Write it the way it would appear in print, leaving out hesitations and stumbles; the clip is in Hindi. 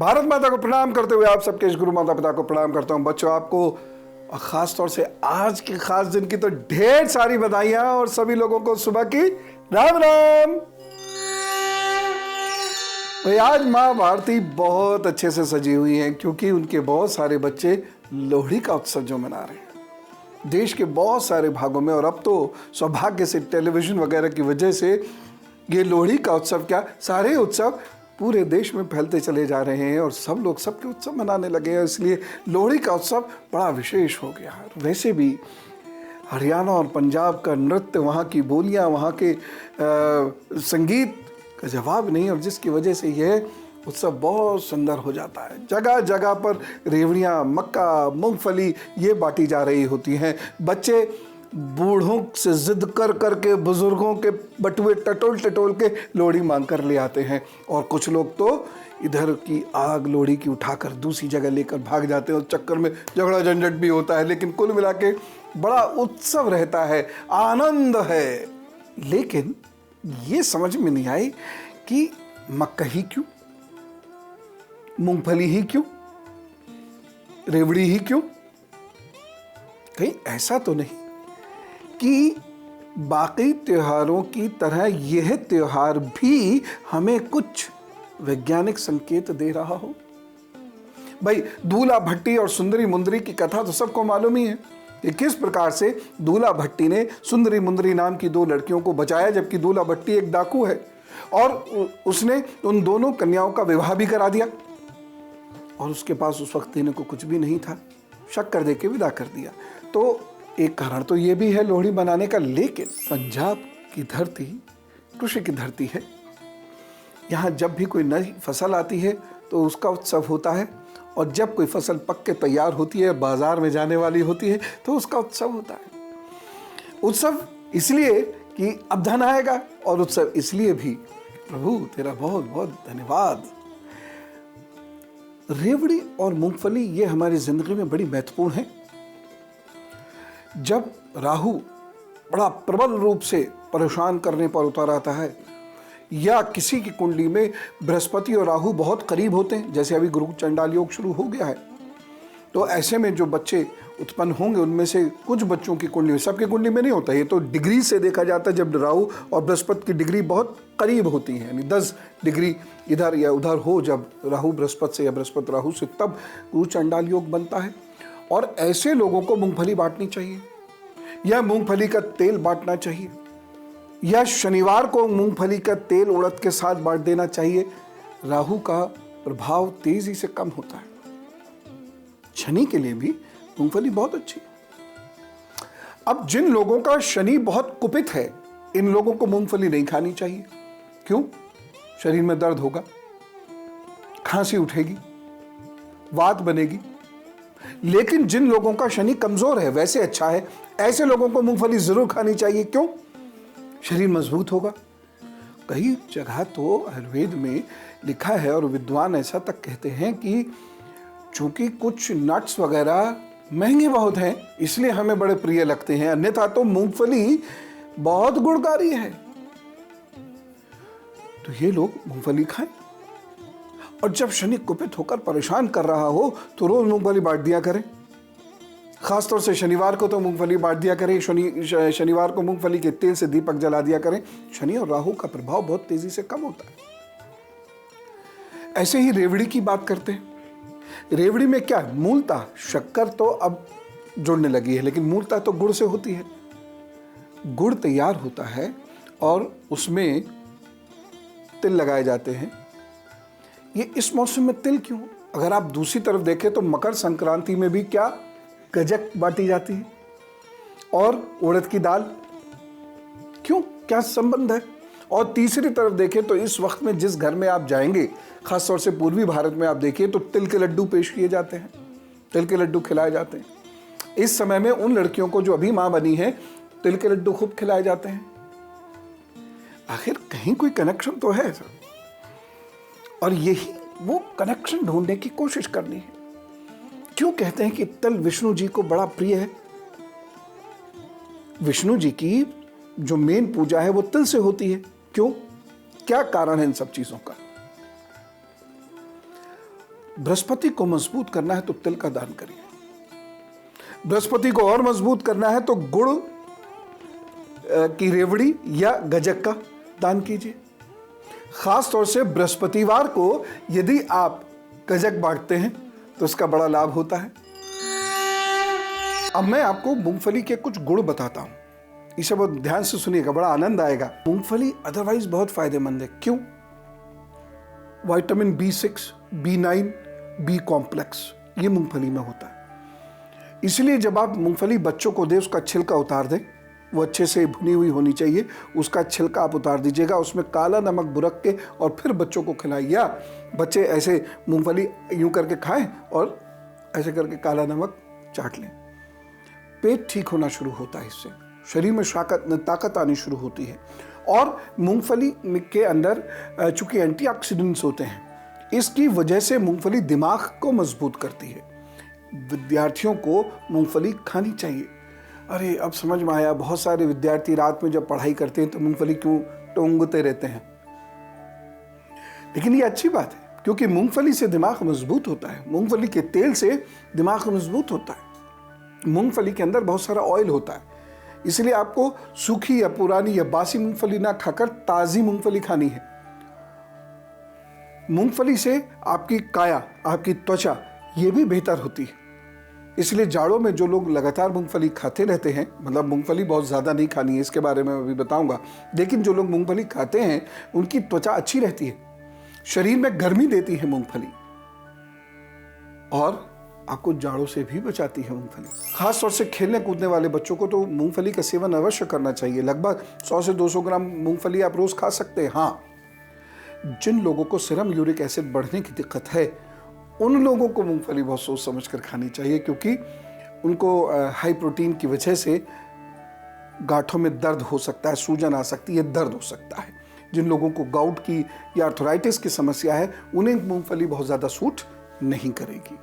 भारत माता को प्रणाम करते हुए आप सबके इस गुरु माता पिता को प्रणाम करता हूं। बच्चों, आपको खास तौर से आज के खास दिन की तो ढेर सारी बधाइयां और सभी लोगों को सुबह की राम राम। भाई, आज माँ भारती बहुत अच्छे से सजी हुई हैं क्योंकि उनके बहुत सारे बच्चे लोहड़ी का उत्सव जो मना रहे हैं देश के बहुत सारे भागों में। और अब तो सौभाग्य से टेलीविजन वगैरह की वजह से ये लोहड़ी का उत्सव क्या सारे उत्सव पूरे देश में फैलते चले जा रहे हैं और सब लोग सबके उत्सव मनाने लगे हैं। इसलिए लोहड़ी का उत्सव बड़ा विशेष हो गया है। वैसे भी हरियाणा और पंजाब का नृत्य, वहाँ की बोलियाँ, वहाँ के संगीत का जवाब नहीं, और जिसकी वजह से यह उत्सव बहुत सुंदर हो जाता है। जगह जगह पर रेवड़ियाँ, मक्का, मूंगफली ये बांटी जा रही होती हैं। बच्चे बूढ़ों से जिद कर कर के बुजुर्गों के बटुए टटोल टटोल के लोहड़ी मांग कर ले आते हैं, और कुछ लोग तो इधर की आग लोहड़ी की उठाकर दूसरी जगह लेकर भाग जाते हैं। उस चक्कर में झगड़ा झंझट भी होता है, लेकिन कुल मिला के बड़ा उत्सव रहता है, आनंद है। लेकिन ये समझ में नहीं आई कि मक्का ही क्यों, मूंगफली ही क्यों, रेवड़ी ही क्यों? कहीं ऐसा तो नहीं कि बाकी त्योहारों की तरह यह त्योहार भी हमें कुछ वैज्ञानिक संकेत दे रहा हो? भाई, दूल्हा भट्टी और सुंदरी मुंदरी की कथा तो सबको मालूम ही है कि किस प्रकार से दूल्हा भट्टी ने सुंदरी मुंदरी नाम की दो लड़कियों को बचाया, जबकि दूल्हा भट्टी एक डाकू है और उसने उन दोनों कन्याओं का विवाह भी करा दिया और उसके पास उस वक्त देने को कुछ भी नहीं था, शक्कर दे के विदा कर दिया। तो एक कारण तो ये भी है लोहड़ी मनाने का। लेकिन पंजाब की धरती कृषि की धरती है। यहाँ जब भी कोई नई फसल आती है तो उसका उत्सव होता है, और जब कोई फसल पक के तैयार होती है, बाजार में जाने वाली होती है, तो उसका उत्सव होता है। उत्सव इसलिए कि अब धन आएगा, और उत्सव इसलिए भी प्रभु तेरा बहुत बहुत धन्यवाद। रेवड़ी और मूंगफली ये हमारी जिंदगी में बड़ी महत्वपूर्ण है। जब राहु बड़ा प्रबल रूप से परेशान करने पर उतर आता है, या किसी की कुंडली में बृहस्पति और राहु बहुत करीब होते हैं, जैसे अभी गुरु चंडाल योग शुरू हो गया है, तो ऐसे में जो बच्चे उत्पन्न होंगे उनमें से कुछ बच्चों की कुंडली में, सबकी कुंडली में नहीं होता, ये तो डिग्री से देखा जाता है। जब राहु और बृहस्पति की डिग्री बहुत करीब होती है, यानी 10 डिग्री इधर या उधर हो, जब राहु बृहस्पति से या बृहस्पति राहु से, तब गुरु चंडाल योग बनता है। और ऐसे लोगों को मूंगफली बांटनी चाहिए, या मूंगफली का तेल बांटना चाहिए, या शनिवार को मूंगफली का तेल उड़द के साथ बांट देना चाहिए। राहु का प्रभाव तेजी से कम होता है। शनि के लिए भी मूंगफली बहुत अच्छी है। अब जिन लोगों का शनि बहुत कुपित है, इन लोगों को मूंगफली नहीं खानी चाहिए। क्यों? शरीर में दर्द होगा, खांसी उठेगी, वात बनेगी। लेकिन जिन लोगों का शनि कमजोर है, वैसे अच्छा है, ऐसे लोगों को मूंगफली जरूर खानी चाहिए। क्यों? शरीर मजबूत होगा। कई जगह तो आयुर्वेद में लिखा है, और विद्वान ऐसा तक कहते हैं कि चूंकि कुछ नट्स वगैरह महंगे बहुत हैं, इसलिए हमें बड़े प्रिय लगते हैं, अन्यथा तो मूंगफली बहुत गुणकारी है। तो ये लोग मूंगफली खाएं, और जब शनि कुपित होकर परेशान कर रहा हो तो रोज मूंगफली बांट दिया करें। खासतौर से शनिवार को तो मूंगफली बांट दिया करें। शनिवार को मूंगफली के तेल से दीपक जला दिया करें। शनि और राहु का प्रभाव बहुत तेजी से कम होता है। ऐसे ही रेवड़ी की बात करते हैं। रेवड़ी में क्या, मूलतः शक्कर तो अब जुड़ने लगी है, लेकिन मूलतः तो गुड़ से होती है। गुड़ तैयार होता है और उसमें तिल लगाए जाते हैं। ये इस मौसम में तिल क्यों? अगर आप दूसरी तरफ देखें तो मकर संक्रांति में भी क्या गजक बांटी जाती है, और उड़द की दाल। क्यों? क्या संबंध है? और तीसरी तरफ देखें तो इस वक्त में जिस घर में आप जाएंगे, खासतौर से पूर्वी भारत में आप देखिए, तो तिल के लड्डू पेश किए जाते हैं, तिल के लड्डू खिलाए जाते हैं। इस समय में उन लड़कियों को जो अभी मां बनी है, तिल के लड्डू खूब खिलाए जाते हैं। आखिर कहीं कोई कनेक्शन तो है सर, और यही वो कनेक्शन ढूंढने की कोशिश करनी है। क्यों कहते हैं कि तिल विष्णु जी को बड़ा प्रिय है? विष्णु जी की जो मेन पूजा है वो तिल से होती है। क्यों? क्या कारण है इन सब चीजों का? बृहस्पति को मजबूत करना है तो तिल का दान करिए। बृहस्पति को और मजबूत करना है तो गुड़ की रेवड़ी या गजक का दान कीजिए। खास तौर से बृहस्पतिवार को यदि आप गजक बांटते हैं तो इसका बड़ा लाभ होता है। अब मैं आपको मूंगफली के कुछ गुण बताता हूं, इसे बहुत ध्यान से सुनिएगा, बड़ा आनंद आएगा। मूंगफली अदरवाइज बहुत फायदेमंद है। क्यों? Vitamin B6, B9, B complex ये मूंगफली में होता है। इसलिए जब आप मूंगफली बच्चों को दें, उसका छिलका उतार दें, वो अच्छे से भुनी हुई होनी चाहिए, उसका छिलका आप उतार दीजिएगा, उसमें काला नमक बुरक के और फिर बच्चों को खिलाइए। या बच्चे ऐसे मूंगफली यूं करके खाएं और ऐसे करके काला नमक चाट लें। पेट ठीक होना शुरू होता है, इससे शरीर में ताकत आनी शुरू होती है। और मूंगफली के अंदर चूंकि एंटीऑक्सीडेंट्स होते हैं, इसकी वजह से मूंगफली दिमाग को मजबूत करती है। विद्यार्थियों को मूंगफली खानी चाहिए। अरे अब समझ में आया, बहुत सारे विद्यार्थी रात में जब पढ़ाई करते हैं तो मूंगफली क्यों टोंगते रहते हैं। लेकिन ये अच्छी बात है, क्योंकि मूंगफली से दिमाग मजबूत होता है। मूंगफली के तेल से दिमाग मजबूत होता है। मूंगफली के अंदर बहुत सारा ऑयल होता है, इसलिए आपको सूखी या पुरानी या बासी मूंगफली ना खाकर ताजी मूंगफली खानी है। मूंगफली से आपकी काया, आपकी त्वचा ये भी बेहतर होती है। इसलिए जाड़ों में जो लोग लगातार मूंगफली खाते रहते हैं, मतलब मूंगफली बहुत ज़्यादा नहीं खानी है, इसके बारे में अभी बताऊंगा, लेकिन जो लोग मूंगफली खाते हैं उनकी त्वचा अच्छी रहती है, शरीर में गर्मी देती है मूंगफली, और आपको जाड़ों से भी बचाती है मूंगफली। खास तौर से खेलने कूदने वाले बच्चों को तो मूंगफली का सेवन अवश्य करना चाहिए। लगभग 100 से 200 ग्राम मूंगफली आप रोज खा सकते हैं। हाँ, जिन लोगों को सीरम यूरिक एसिड बढ़ने की दिक्कत है, उन लोगों को मूंगफली बहुत सोच समझ कर खानी चाहिए, क्योंकि उनको हाई प्रोटीन की वजह से गांठों में दर्द हो सकता है, सूजन आ सकती है, दर्द हो सकता है। जिन लोगों को गाउट की या आर्थराइटिस की समस्या है, उन्हें मूंगफली बहुत ज़्यादा सूट नहीं करेगी।